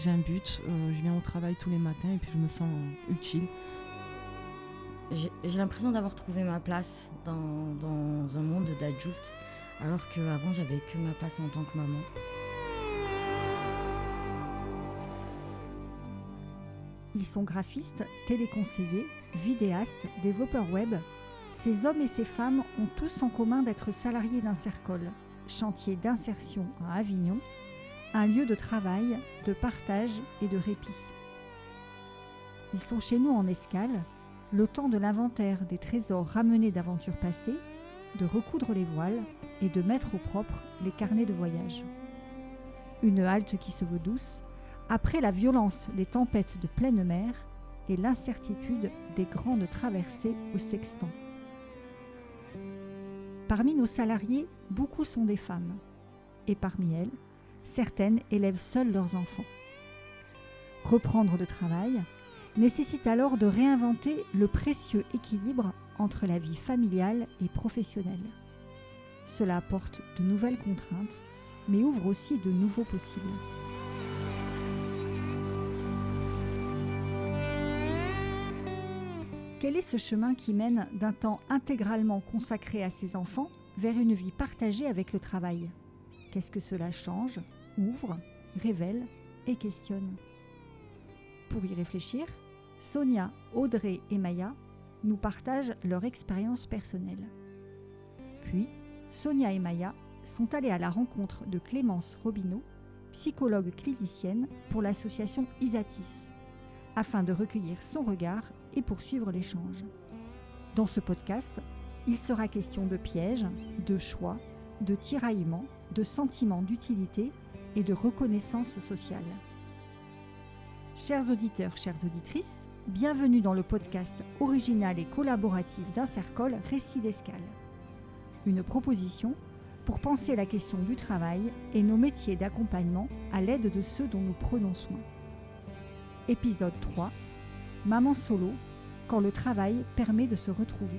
j'ai un but, je viens au travail tous les matins et puis je me sens utile. J'ai l'impression d'avoir trouvé ma place dans un monde d'adultes, alors qu'avant j'avais que ma place en tant que maman. Ils sont graphistes, téléconseillers, vidéastes, développeurs web. Ces hommes et ces femmes ont tous en commun d'être salariés d'Insercol, chantier d'insertion à Avignon, un lieu de travail, de partage et de répit. Ils sont chez nous en escale, le temps de l'inventaire des trésors ramenés d'aventures passées, de recoudre les voiles et de mettre au propre les carnets de voyage. Une halte qui se veut douce, après la violence des tempêtes de pleine mer et l'incertitude des grandes traversées au sextant. Parmi nos salariés, beaucoup sont des femmes. Et parmi elles, certaines élèvent seules leurs enfants. Reprendre le travail nécessite alors de réinventer le précieux équilibre entre la vie familiale et professionnelle. Cela apporte de nouvelles contraintes, mais ouvre aussi de nouveaux possibles. Quel est ce chemin qui mène d'un temps intégralement consacré à ses enfants vers une vie partagée avec le travail ? Qu'est-ce que cela change, ouvre, révèle et questionne ? Pour y réfléchir, Sonia, Audrey et Maya nous partagent leur expérience personnelle. Puis, Sonia et Maya sont allées à la rencontre de Clémence Robineau, psychologue clinicienne pour l'association Isatis, afin de recueillir son regard et poursuivre l'échange. Dans ce podcast, il sera question de pièges, de choix, de tiraillements, de sentiments d'utilité et de reconnaissance sociale. Chers auditeurs, chères auditrices, bienvenue dans le podcast original et collaboratif d'Insercol Récits d'escale. Une proposition pour penser la question du travail et nos métiers d'accompagnement à l'aide de ceux dont nous prenons soin. Épisode 3, Maman solo, quand le travail permet de se retrouver.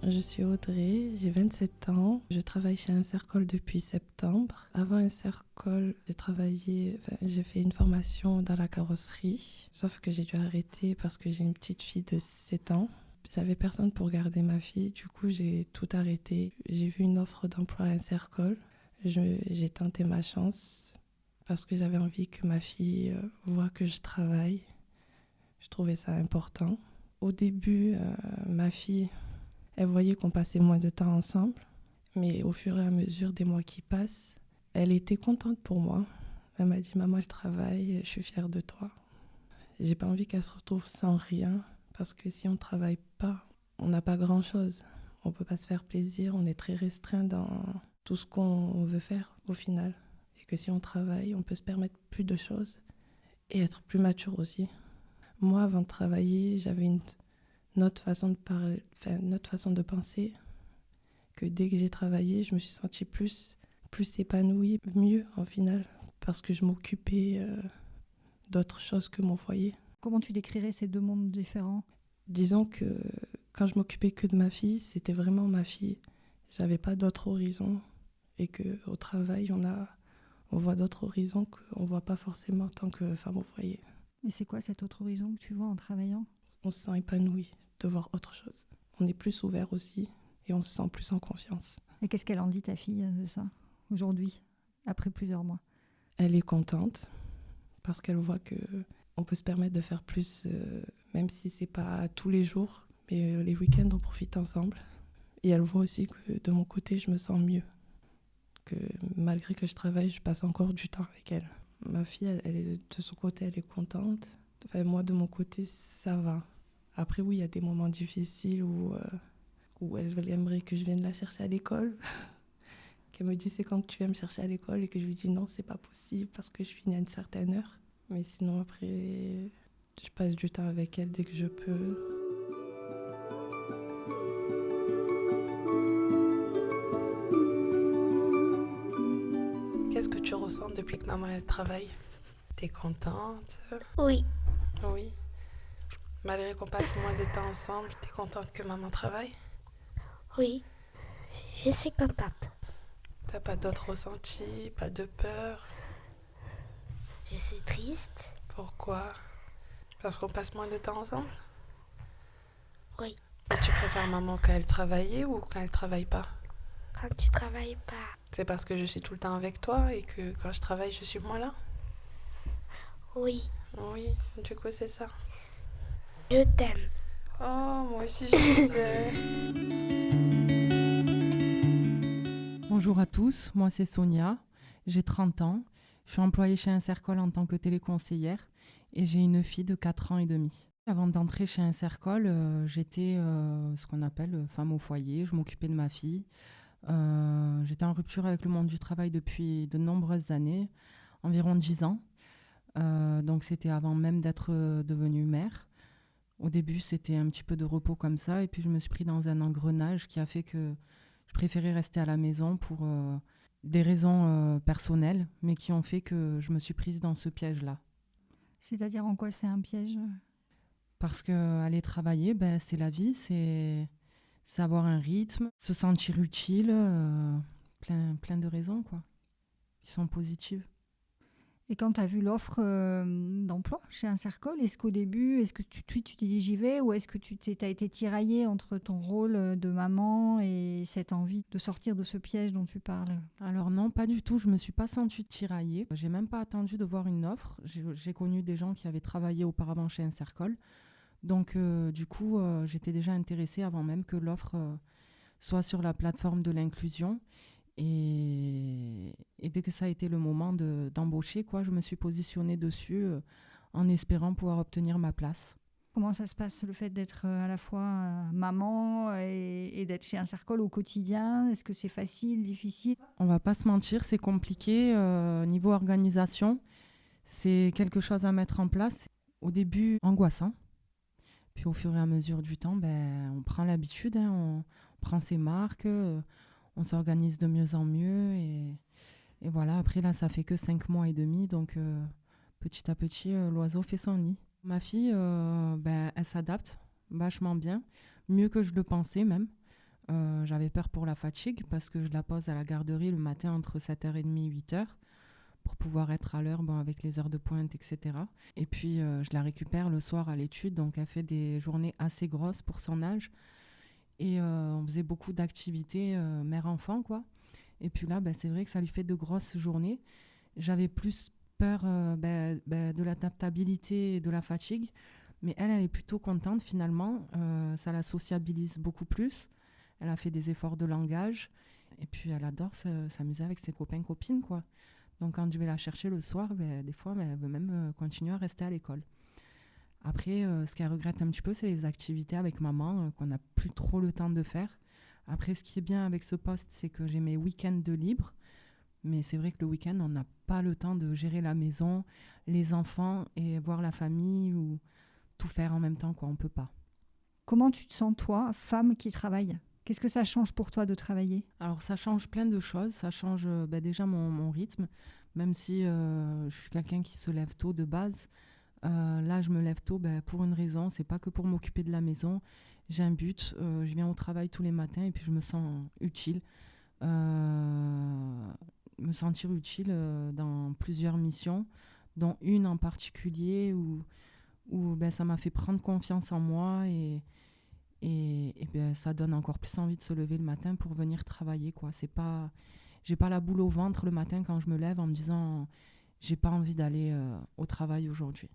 Je suis Audrey, j'ai 27 ans. Je travaille chez Insercol depuis septembre. Avant Insercol, j'ai fait une formation dans la carrosserie. Sauf que j'ai dû arrêter parce que j'ai une petite fille de 7 ans. J'avais personne pour garder ma fille, du coup j'ai tout arrêté. J'ai vu une offre d'emploi à Insercol. J'ai tenté ma chance parce que j'avais envie que ma fille voie que je travaille. Je trouvais ça important. Au début, ma fille, elle voyait qu'on passait moins de temps ensemble, mais au fur et à mesure des mois qui passent, elle était contente pour moi. Elle m'a dit « Maman, elle travaille, je suis fière de toi ». J'ai pas envie qu'elle se retrouve sans rien, parce que si on ne travaille pas, on n'a pas grand-chose. On ne peut pas se faire plaisir, on est très restreint dans tout ce qu'on veut faire au final. Et que si on travaille, on peut se permettre plus de choses et être plus mature aussi. Moi, avant de travailler, j'avais une autre façon de parler, une autre façon de penser, que dès que j'ai travaillé, je me suis sentie plus épanouie, mieux en final, parce que je m'occupais d'autres choses que mon foyer. Comment tu décrirais ces deux mondes différents ? Disons que quand je m'occupais que de ma fille, c'était vraiment ma fille. J'avais pas d'autre horizon, et qu'au travail, on voit d'autres horizons qu'on voit pas forcément en tant que femme au foyer. Et c'est quoi cet autre horizon que tu vois en travaillant ? On se sent épanoui de voir autre chose. On est plus ouvert aussi et on se sent plus en confiance. Et qu'est-ce qu'elle en dit, ta fille, de ça, aujourd'hui, après plusieurs mois ? Elle est contente parce qu'elle voit qu'on peut se permettre de faire plus, même si c'est pas tous les jours, mais les week-ends, on profite ensemble. Et elle voit aussi que de mon côté, je me sens mieux. Que malgré que je travaille, je passe encore du temps avec elle. Ma fille, de son côté, elle est contente. Enfin, moi, de mon côté, ça va. Après, oui, il y a des moments difficiles où elle aimerait que je vienne la chercher à l'école. Qu'elle me dit, c'est quand que tu viens me chercher à l'école, et que je lui dis non, c'est pas possible parce que je finis à une certaine heure. Mais sinon, après, je passe du temps avec elle dès que je peux. Qu'est-ce que tu ressens depuis que maman, elle travaille ? T'es contente ? Oui. Oui. Malgré qu'on passe moins de temps ensemble, t'es contente que maman travaille ? Oui, je suis contente. T'as pas d'autres ressentis, pas de peur? Je suis triste. Pourquoi? Parce qu'on passe moins de temps ensemble? Oui. Et tu préfères maman quand elle travaillait ou quand elle travaille pas? Quand tu travailles pas. C'est parce que je suis tout le temps avec toi et que quand je travaille, je suis moins là? Oui. Oui, du coup, c'est ça. Je t'aime. Oh, moi aussi, je disais. Bonjour à tous, moi c'est Sonia, j'ai 30 ans, je suis employée chez Insercol en tant que téléconseillère et j'ai une fille de 4 ans et demi. Avant d'entrer chez Insercol, j'étais ce qu'on appelle femme au foyer, je m'occupais de ma fille. J'étais en rupture avec le monde du travail depuis de nombreuses années, environ 10 ans. Donc c'était avant même d'être devenue mère. Au début, c'était un petit peu de repos comme ça et puis je me suis pris dans un engrenage qui a fait que je préférais rester à la maison pour des raisons personnelles, mais qui ont fait que je me suis prise dans ce piège-là. C'est-à-dire en quoi c'est un piège? Parce qu'aller travailler, c'est la vie, c'est avoir un rythme, se sentir utile, plein de raisons quoi, qui sont positives. Et quand tu as vu l'offre d'emploi chez Insercol, est-ce qu'au début, est-ce que tu t'es dit j'y vais, ou est-ce que tu as été tiraillée entre ton rôle de maman et cette envie de sortir de ce piège dont tu parles? Alors non, pas du tout, je ne me suis pas sentie tiraillée. J'ai même pas attendu de voir une offre. J'ai connu des gens qui avaient travaillé auparavant chez Insercol. Donc du coup, j'étais déjà intéressée avant même que l'offre soit sur la plateforme de l'inclusion. Et dès que ça a été le moment d'embaucher, je me suis positionnée dessus en espérant pouvoir obtenir ma place. Comment ça se passe, le fait d'être à la fois maman et d'être chez Insercol au quotidien? Est-ce que c'est facile, difficile? On va pas se mentir, c'est compliqué. Niveau organisation, c'est quelque chose à mettre en place. Au début, angoissant. Puis au fur et à mesure du temps, on prend l'habitude, on prend ses marques, on s'organise de mieux en mieux. Et voilà, après là, ça fait que 5 mois et demi, donc petit à petit, l'oiseau fait son nid. Ma fille, elle s'adapte vachement bien, mieux que je le pensais même. J'avais peur pour la fatigue parce que je la pose à la garderie le matin entre 7h30 et 8h pour pouvoir être à l'heure avec les heures de pointe, etc. Et puis, je la récupère le soir à l'étude, donc elle fait des journées assez grosses pour son âge. Et on faisait beaucoup d'activités mère-enfant, quoi. Et puis là, c'est vrai que ça lui fait de grosses journées. J'avais plus peur de l'adaptabilité et de la fatigue. Mais elle est plutôt contente finalement. Ça la sociabilise beaucoup plus. Elle a fait des efforts de langage. Et puis elle adore s'amuser avec ses copains-copines, quoi. Donc quand je vais la chercher le soir, des fois, elle veut même continuer à rester à l'école. Après, ce qu'elle regrette un petit peu, c'est les activités avec maman qu'on n'a plus trop le temps de faire. Après, ce qui est bien avec ce poste, c'est que j'ai mes week-ends de libre. Mais c'est vrai que le week-end, on n'a pas le temps de gérer la maison, les enfants et voir la famille ou tout faire en même temps, quoi. On ne peut pas. Comment tu te sens, toi, femme qui travaille? Qu'est-ce que ça change pour toi de travailler? Alors, ça change plein de choses. Ça change déjà mon rythme, même si je suis quelqu'un qui se lève tôt de base. Là, je me lève tôt pour une raison. C'est pas que pour m'occuper de la maison. J'ai un but. Je viens au travail tous les matins et puis je me sens utile. Me sentir utile dans plusieurs missions, dont une en particulier où ça m'a fait prendre confiance en moi et ça donne encore plus envie de se lever le matin pour venir travailler, quoi. J'ai pas la boule au ventre le matin quand je me lève en me disant j'ai pas envie d'aller au travail aujourd'hui.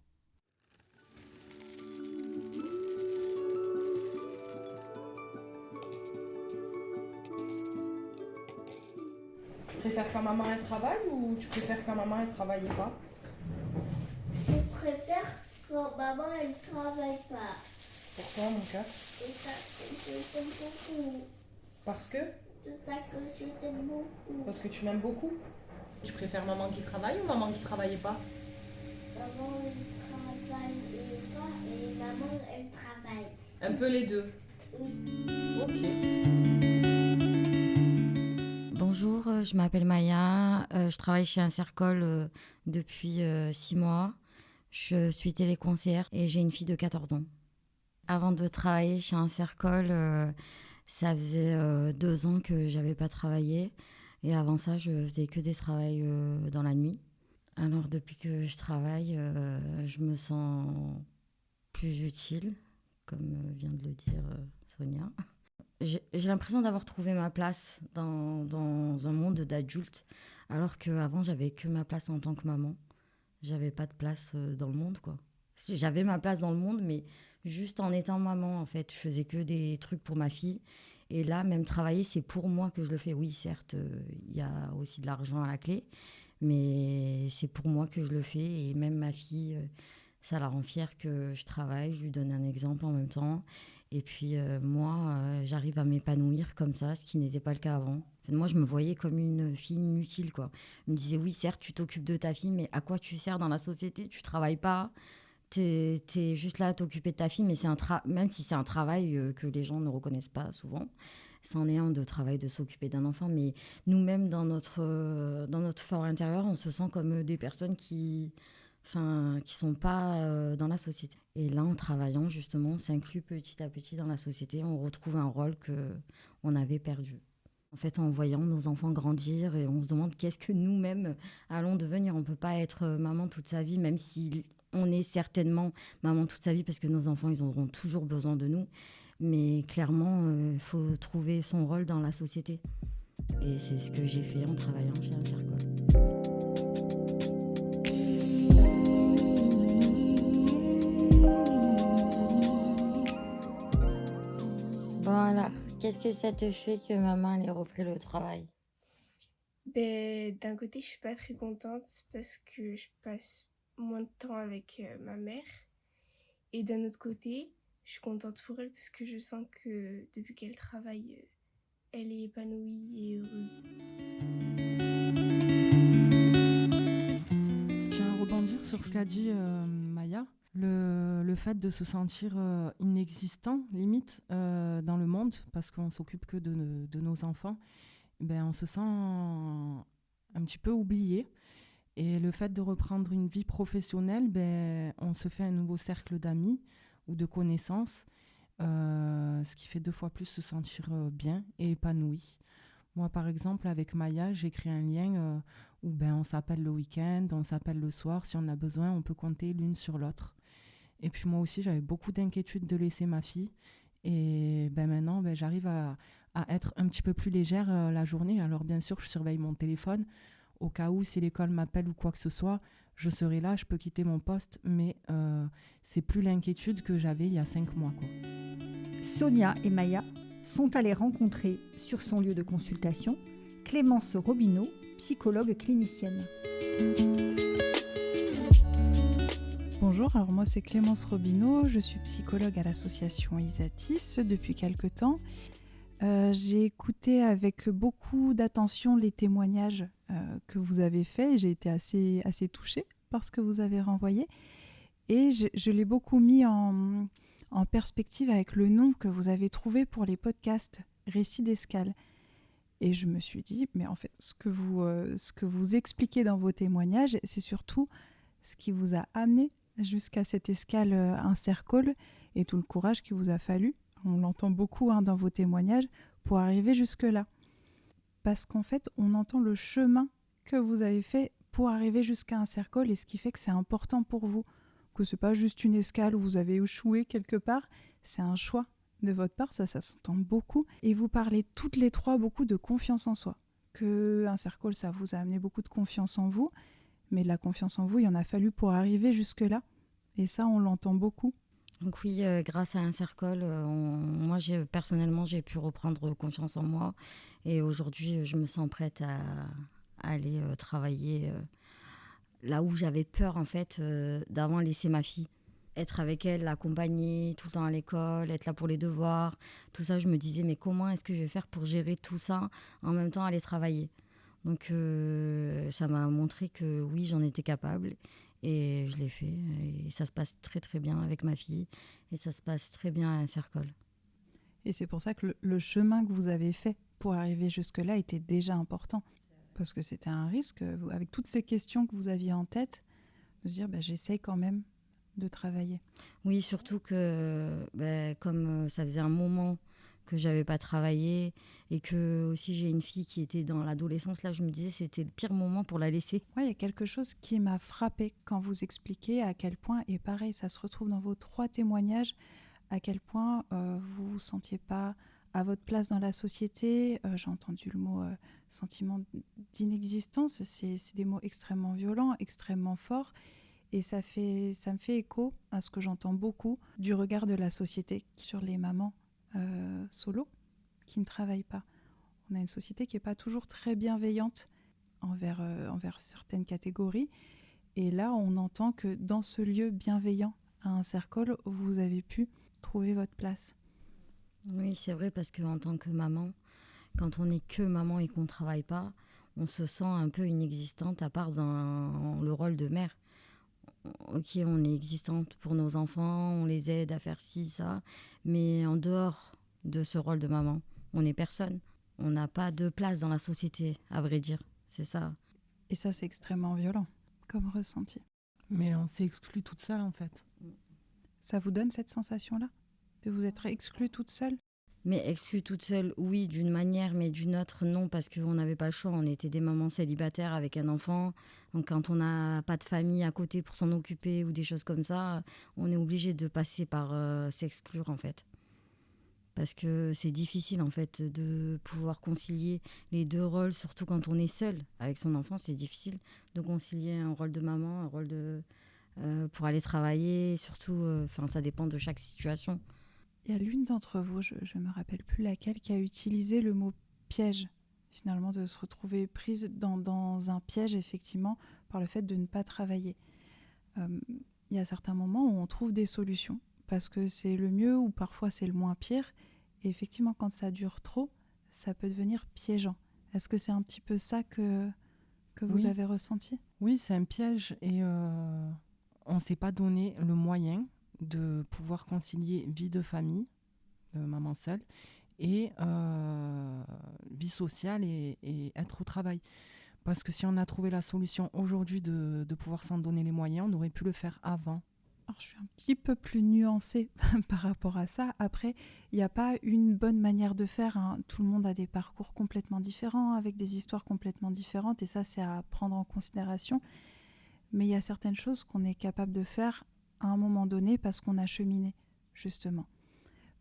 Tu préfères quand maman elle travaille ou tu préfères quand maman elle travaille pas? Je préfère quand maman elle travaille pas. Pourquoi mon cœur? C'est ça que je t'aime beaucoup. Parce que? C'est ça que je t'aime beaucoup. Parce que tu m'aimes beaucoup. Tu préfères maman qui travaille ou maman qui travaillait pas? Maman elle travaille pas et maman elle travaille. Un peu les deux. Oui. Ok. Bonjour, je m'appelle Maya, je travaille chez Insercol depuis 6 mois. Je suis téléconseillère et j'ai une fille de 14 ans. Avant de travailler chez Insercol, ça faisait 2 ans que j'avais pas travaillé Et avant ça, je faisais que des travails dans la nuit. Alors depuis que je travaille, je me sens plus utile, comme vient de le dire Sonia. J'ai l'impression d'avoir trouvé ma place dans un monde d'adultes, alors qu'avant, j'avais que ma place en tant que maman. J'avais pas de place dans le monde, quoi. J'avais ma place dans le monde, mais juste en étant maman, en fait. Je faisais que des trucs pour ma fille. Et là, même travailler, c'est pour moi que je le fais. Oui, certes, il y a aussi de l'argent à la clé, mais c'est pour moi que je le fais. Et même ma fille, ça la rend fière que je travaille. Je lui donne un exemple en même temps. Et puis moi, j'arrive à m'épanouir comme ça, ce qui n'était pas le cas avant. En fait, moi, je me voyais comme une fille inutile, quoi. Je me disais, oui, certes, tu t'occupes de ta fille, mais à quoi tu sers dans la société? Tu travailles pas. T'es juste là à t'occuper de ta fille, mais même si c'est un travail que les gens ne reconnaissent pas souvent, c'en est un de travail de s'occuper d'un enfant. Mais nous-mêmes, dans notre fort intérieur, on se sent comme des personnes qui sont pas dans la société. Et là, en travaillant, justement, on s'inclut petit à petit dans la société. On retrouve un rôle qu'on avait perdu. En fait, en voyant nos enfants grandir, et on se demande qu'est-ce que nous-mêmes allons devenir. On ne peut pas être maman toute sa vie, même si on est certainement maman toute sa vie, parce que nos enfants, ils auront toujours besoin de nous. Mais clairement, il faut trouver son rôle dans la société. Et c'est ce que j'ai fait en travaillant chez Intercol. Voilà. Qu'est-ce que ça te fait que maman ait repris le travail? D'un côté, je suis pas très contente parce que je passe moins de temps avec ma mère. Et d'un autre côté, je suis contente pour elle parce que je sens que depuis qu'elle travaille, elle est épanouie et heureuse. Je tiens à rebondir sur ce qu'a dit Maya. Le fait de se sentir inexistant, limite, dans le monde, parce qu'on s'occupe que de nos enfants, on se sent un petit peu oublié. Et le fait de reprendre une vie professionnelle, on se fait un nouveau cercle d'amis ou de connaissances, ce qui fait 2 fois plus se sentir bien et épanoui. Moi, par exemple, avec Maya, j'ai créé un lien où on s'appelle le week-end, on s'appelle le soir. Si on a besoin, on peut compter l'une sur l'autre. Et puis moi aussi, j'avais beaucoup d'inquiétude de laisser ma fille. Et maintenant, j'arrive à être un petit peu plus légère la journée. Alors bien sûr, je surveille mon téléphone. Au cas où, si l'école m'appelle ou quoi que ce soit, je serai là, je peux quitter mon poste. Mais c'est plus l'inquiétude que j'avais il y a 5 mois, quoi. Sonia et Maya sont allées rencontrer sur son lieu de consultation Clémence Robineau, psychologue clinicienne. Bonjour, alors moi c'est Clémence Robineau, je suis psychologue à l'association Isatis depuis quelque temps. J'ai écouté avec beaucoup d'attention les témoignages que vous avez faits et j'ai été assez touchée par ce que vous avez renvoyé. Et je l'ai beaucoup mis en perspective avec le nom que vous avez trouvé pour les podcasts Récits d'escale. Et je me suis dit, mais en fait, ce que vous expliquez dans vos témoignages, c'est surtout ce qui vous a amené jusqu'à cette escale Intercol et tout le courage qu'il vous a fallu. On l'entend beaucoup dans vos témoignages pour arriver jusque-là. Parce qu'en fait, on entend le chemin que vous avez fait pour arriver jusqu'à Intercol et ce qui fait que c'est important pour vous. Que ce n'est pas juste une escale où vous avez échoué quelque part, c'est un choix de votre part, ça s'entend beaucoup. Et vous parlez toutes les trois beaucoup de confiance en soi. Que Intercol, ça vous a amené beaucoup de confiance en vous, mais de la confiance en vous, il en a fallu pour arriver jusque-là. Et ça, on l'entend beaucoup. Donc oui, grâce à Intercol, moi personnellement, j'ai pu reprendre confiance en moi. Et aujourd'hui, je me sens prête à aller travailler là où j'avais peur, en fait, d'avant laisser ma fille. Être avec elle, l'accompagner tout le temps à l'école, être là pour les devoirs. Tout ça, je me disais, mais comment est-ce que je vais faire pour gérer tout ça en même temps aller travailler? Donc ça m'a montré que oui, j'en étais capable. Et je l'ai fait. Et ça se passe très très bien avec ma fille. Et ça se passe très bien à Intercol. Et c'est pour ça que le chemin que vous avez fait pour arriver jusque-là était déjà important. Parce que c'était un risque, avec toutes ces questions que vous aviez en tête, de se dire j'essaye quand même de travailler. Oui, surtout que comme ça faisait un moment que j'avais pas travaillé et que aussi j'ai une fille qui était dans l'adolescence. Là, je me disais c'était le pire moment pour la laisser. Ouais, il y a quelque chose qui m'a frappée quand vous expliquez à quel point, et pareil, ça se retrouve dans vos 3 témoignages, à quel point vous vous sentiez pas à votre place dans la société. J'ai entendu le mot sentiment d'inexistence. C'est des mots extrêmement violents, extrêmement forts. Et ça me fait écho à ce que j'entends beaucoup du regard de la société sur les mamans solo qui ne travaillent pas. On a une société qui n'est pas toujours très bienveillante envers certaines catégories. Et là, on entend que dans ce lieu bienveillant à un cercle, vous avez pu trouver votre place. Oui, c'est vrai, parce qu'en tant que maman, quand on n'est que maman et qu'on ne travaille pas, on se sent un peu inexistante à part dans le rôle de mère. Ok, on est existante pour nos enfants, on les aide à faire ci, ça, mais en dehors de ce rôle de maman, on n'est personne. On n'a pas de place dans la société, à vrai dire. C'est ça. Et ça, c'est extrêmement violent comme ressenti. Mais on s'est exclu toute seule en fait. Ça vous donne cette sensation-là de vous être exclue toute seule? Mais exclue toute seule, oui, d'une manière, mais d'une autre, non, parce qu'on n'avait pas le choix. On était des mamans célibataires avec un enfant. Donc, quand on n'a pas de famille à côté pour s'en occuper ou des choses comme ça, on est obligé de passer par s'exclure, en fait. Parce que c'est difficile, en fait, de pouvoir concilier les deux rôles, surtout quand on est seul avec son enfant. C'est difficile de concilier un rôle de maman, un rôle de pour aller travailler. Surtout, ça dépend de chaque situation. Il y a l'une d'entre vous, je ne me rappelle plus laquelle, qui a utilisé le mot piège, finalement, de se retrouver prise dans un piège, effectivement, par le fait de ne pas travailler. Il y a certains moments où on trouve des solutions, parce que c'est le mieux ou parfois c'est le moins pire. Et effectivement, quand ça dure trop, ça peut devenir piégeant. Est-ce que c'est un petit peu ça que vous Oui. avez ressenti? Oui, c'est un piège et on ne s'est pas donné le moyen de pouvoir concilier vie de famille, de maman seule, et vie sociale et être au travail. Parce que si on a trouvé la solution aujourd'hui de pouvoir s'en donner les moyens, on aurait pu le faire avant. Alors, je suis un petit peu plus nuancée par rapport à ça. Après, il n'y a pas une bonne manière de faire, hein. Tout le monde a des parcours complètement différents, avec des histoires complètement différentes, et ça, c'est à prendre en considération. Mais il y a certaines choses qu'on est capable de faire à un moment donné parce qu'on a cheminé, justement.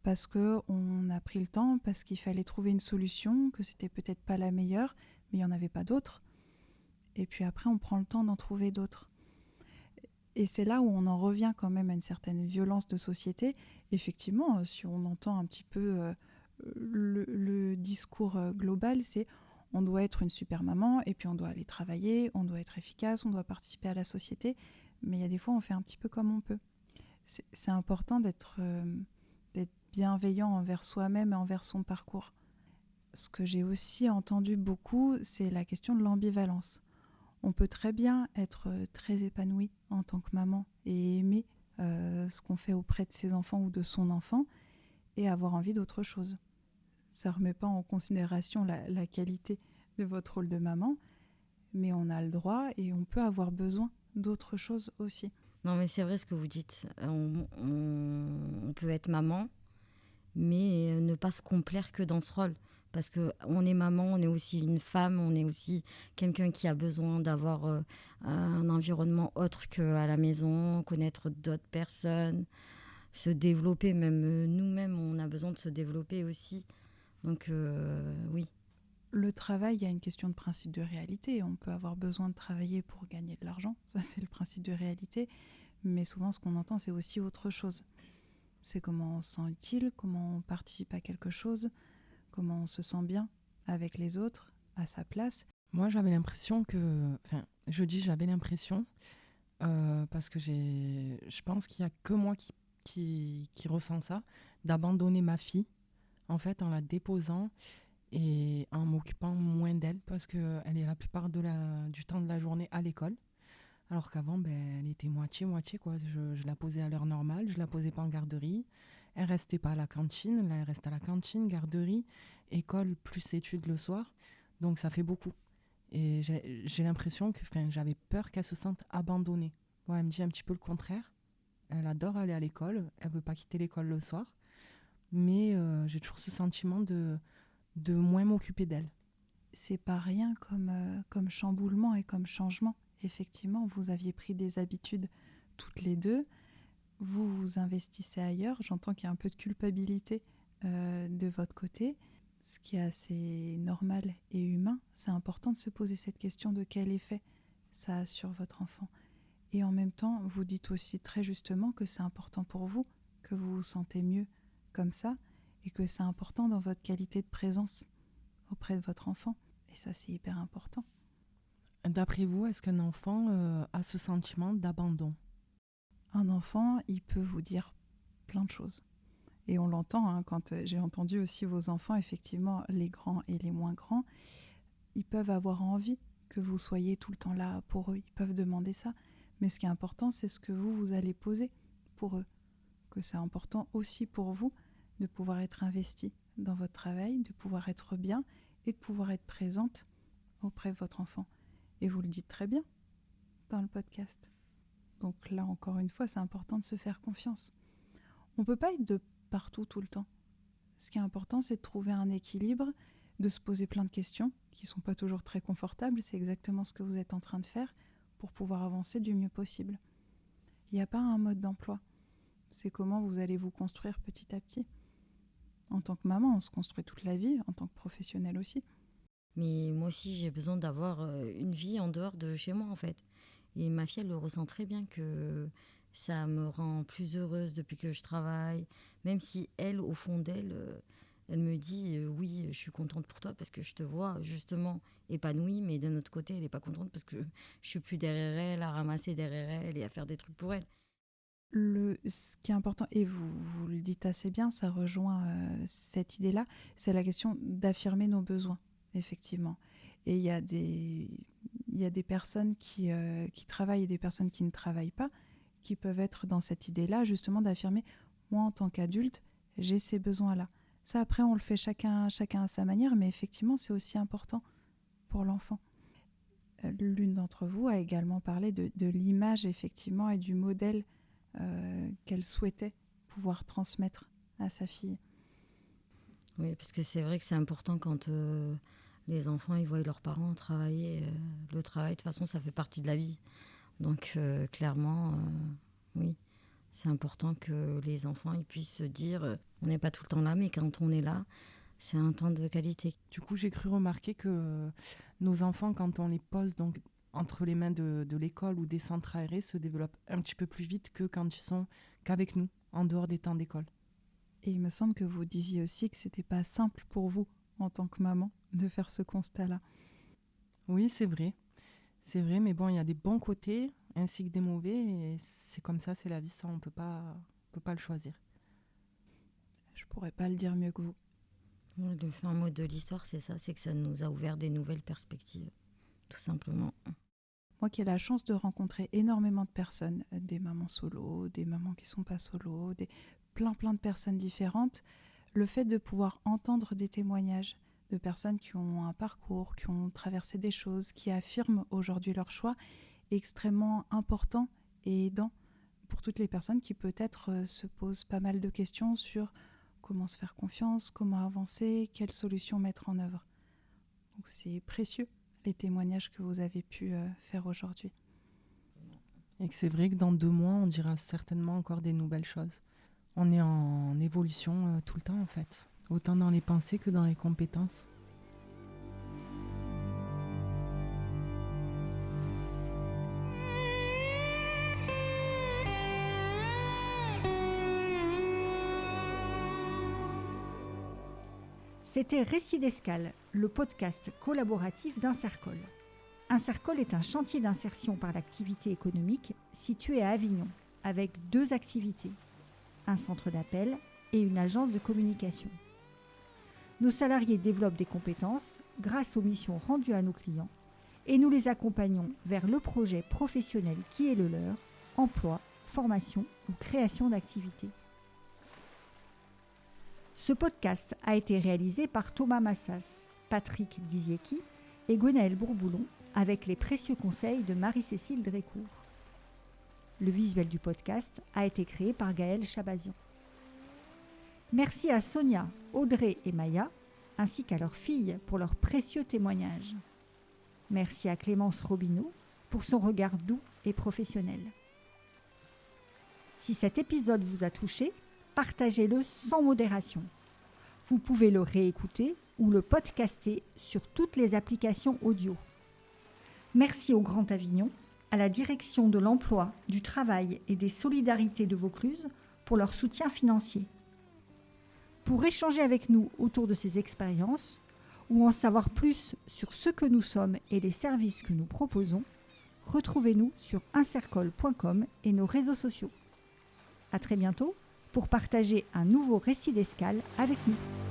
Parce qu'on a pris le temps, parce qu'il fallait trouver une solution, que c'était peut-être pas la meilleure, mais il n'y en avait pas d'autres. Et puis après, on prend le temps d'en trouver d'autres. Et c'est là où on en revient quand même à une certaine violence de société. Effectivement, si on entend un petit peu le discours global, c'est on doit être une super maman, et puis on doit aller travailler, on doit être efficace, on doit participer à la société. Mais il y a des fois, on fait un petit peu comme on peut. C'est important d'être bienveillant envers soi-même et envers son parcours. Ce que j'ai aussi entendu beaucoup, c'est la question de l'ambivalence. On peut très bien être très épanoui en tant que maman et aimer ce qu'on fait auprès de ses enfants ou de son enfant et avoir envie d'autre chose. Ça ne remet pas en considération la qualité de votre rôle de maman, mais on a le droit et on peut avoir besoin d'autre chose aussi. Non, mais c'est vrai ce que vous dites. On peut être maman, mais ne pas se complaire que dans ce rôle. Parce qu'on est maman, on est aussi une femme, on est aussi quelqu'un qui a besoin d'avoir un environnement autre qu'à la maison, connaître d'autres personnes, se développer. Même nous-mêmes, on a besoin de se développer aussi. Donc oui. Le travail, il y a une question de principe de réalité. On peut avoir besoin de travailler pour gagner de l'argent. Ça, c'est le principe de réalité. Mais souvent, ce qu'on entend, c'est aussi autre chose. C'est comment on se sent utile, comment on participe à quelque chose, comment on se sent bien avec les autres, à sa place. Moi, j'avais l'impression que... Enfin, je dis j'avais l'impression parce que je pense qu'il n'y a que moi qui ressent ça, d'abandonner ma fille, en fait, en la déposant et en m'occupant moins d'elle parce qu'elle est la plupart du temps de la journée à l'école. Alors qu'avant, elle était moitié-moitié, quoi. Je la posais à l'heure normale, je la posais pas en garderie. Elle restait pas à la cantine, là elle reste à la cantine, garderie, école plus études le soir. Donc ça fait beaucoup. Et j'ai l'impression que j'avais peur qu'elle se sente abandonnée. Ouais, elle me dit un petit peu le contraire. Elle adore aller à l'école, elle veut pas quitter l'école le soir. mais j'ai toujours ce sentiment de moins m'occuper d'elle. C'est pas rien comme chamboulement et comme changement. Effectivement, vous aviez pris des habitudes toutes les deux. Vous vous investissez ailleurs. J'entends qu'il y a un peu de culpabilité de votre côté, ce qui est assez normal et humain. C'est important de se poser cette question de quel effet ça a sur votre enfant. Et en même temps, vous dites aussi très justement que c'est important pour vous, que vous vous sentez mieux comme ça, et que c'est important dans votre qualité de présence auprès de votre enfant. Et ça, c'est hyper important. D'après vous, est-ce qu'un enfant a ce sentiment d'abandon ? Un enfant, il peut vous dire plein de choses. Et on l'entend, quand j'ai entendu aussi vos enfants, effectivement, les grands et les moins grands, ils peuvent avoir envie que vous soyez tout le temps là pour eux. Ils peuvent demander ça. Mais ce qui est important, c'est ce que vous allez poser pour eux. Que c'est important aussi pour vous de pouvoir être investi dans votre travail, de pouvoir être bien et de pouvoir être présente auprès de votre enfant. Et vous le dites très bien dans le podcast. Donc là, encore une fois, c'est important de se faire confiance. On ne peut pas être de partout tout le temps. Ce qui est important, c'est de trouver un équilibre, de se poser plein de questions qui ne sont pas toujours très confortables. C'est exactement ce que vous êtes en train de faire pour pouvoir avancer du mieux possible. Il n'y a pas un mode d'emploi. C'est comment vous allez vous construire petit à petit. En tant que maman, on se construit toute la vie, en tant que professionnelle aussi. Mais moi aussi, j'ai besoin d'avoir une vie en dehors de chez moi, en fait. Et ma fille, elle le ressent très bien que ça me rend plus heureuse depuis que je travaille. Même si elle, au fond d'elle, elle me dit oui, je suis contente pour toi parce que je te vois justement épanouie. Mais d'un autre côté, elle n'est pas contente parce que je suis plus derrière elle, à ramasser derrière elle et à faire des trucs pour elle. Ce qui est important, et vous le dites assez bien, ça rejoint cette idée-là, c'est la question d'affirmer nos besoins, effectivement. Et il y a des personnes qui travaillent et des personnes qui ne travaillent pas, qui peuvent être dans cette idée-là, justement, d'affirmer, moi, en tant qu'adulte, j'ai ces besoins-là. Ça, après, on le fait chacun à sa manière, mais effectivement, c'est aussi important pour l'enfant. L'une d'entre vous a également parlé de l'image, effectivement, et du modèle qu'elle souhaitait pouvoir transmettre à sa fille. Oui, parce que c'est vrai que c'est important quand les enfants ils voient leurs parents travailler. Le travail, de toute façon, ça fait partie de la vie. Donc, clairement, oui, c'est important que les enfants ils puissent se dire on n'est pas tout le temps là, mais quand on est là, c'est un temps de qualité. Du coup, j'ai cru remarquer que nos enfants, quand on les pose donc entre les mains de l'école ou des centres aérés, se développent un petit peu plus vite que quand ils sont qu'avec nous, en dehors des temps d'école. Et il me semble que vous disiez aussi que c'était pas simple pour vous, en tant que maman, de faire ce constat-là. Oui, c'est vrai. C'est vrai, mais bon, il y a des bons côtés ainsi que des mauvais, et c'est comme ça, c'est la vie, ça, on peut pas le choisir. Je pourrais pas le dire mieux que vous. Le fin mot de l'histoire, c'est ça, c'est que ça nous a ouvert des nouvelles perspectives, tout simplement. Moi qui ai la chance de rencontrer énormément de personnes, des mamans solo, des mamans qui sont pas solo, plein de personnes différentes, le fait de pouvoir entendre des témoignages de personnes qui ont un parcours, qui ont traversé des choses, qui affirment aujourd'hui leur choix, est extrêmement important et aidant pour toutes les personnes qui peut-être se posent pas mal de questions sur comment se faire confiance, comment avancer, quelles solutions mettre en œuvre. Donc c'est précieux les témoignages que vous avez pu faire aujourd'hui. Et que c'est vrai que dans 2 mois, on dira certainement encore des nouvelles choses. On est en évolution tout le temps en fait, autant dans les pensées que dans les compétences. C'était Récit d'escale, le podcast collaboratif d'Insercol. Insercol est un chantier d'insertion par l'activité économique situé à Avignon, avec 2 activités, un centre d'appel et une agence de communication. Nos salariés développent des compétences grâce aux missions rendues à nos clients et nous les accompagnons vers le projet professionnel qui est le leur, emploi, formation ou création d'activités. Ce podcast a été réalisé par Thomas Massas, Patrick Giziecki et Gwenaëlle Bourboulon avec les précieux conseils de Marie-Cécile Drécourt. Le visuel du podcast a été créé par Gaël Chabazian. Merci à Sonia, Audrey et Maya, ainsi qu'à leurs filles pour leurs précieux témoignages. Merci à Clémence Robineau pour son regard doux et professionnel. Si cet épisode vous a touché, partagez-le sans modération. Vous pouvez le réécouter ou le podcaster sur toutes les applications audio. Merci au Grand Avignon, à la Direction de l'Emploi, du Travail et des Solidarités de Vaucluse pour leur soutien financier. Pour échanger avec nous autour de ces expériences ou en savoir plus sur ce que nous sommes et les services que nous proposons, retrouvez-nous sur insercol.com et nos réseaux sociaux. À très bientôt pour partager un nouveau récit d'escale avec nous.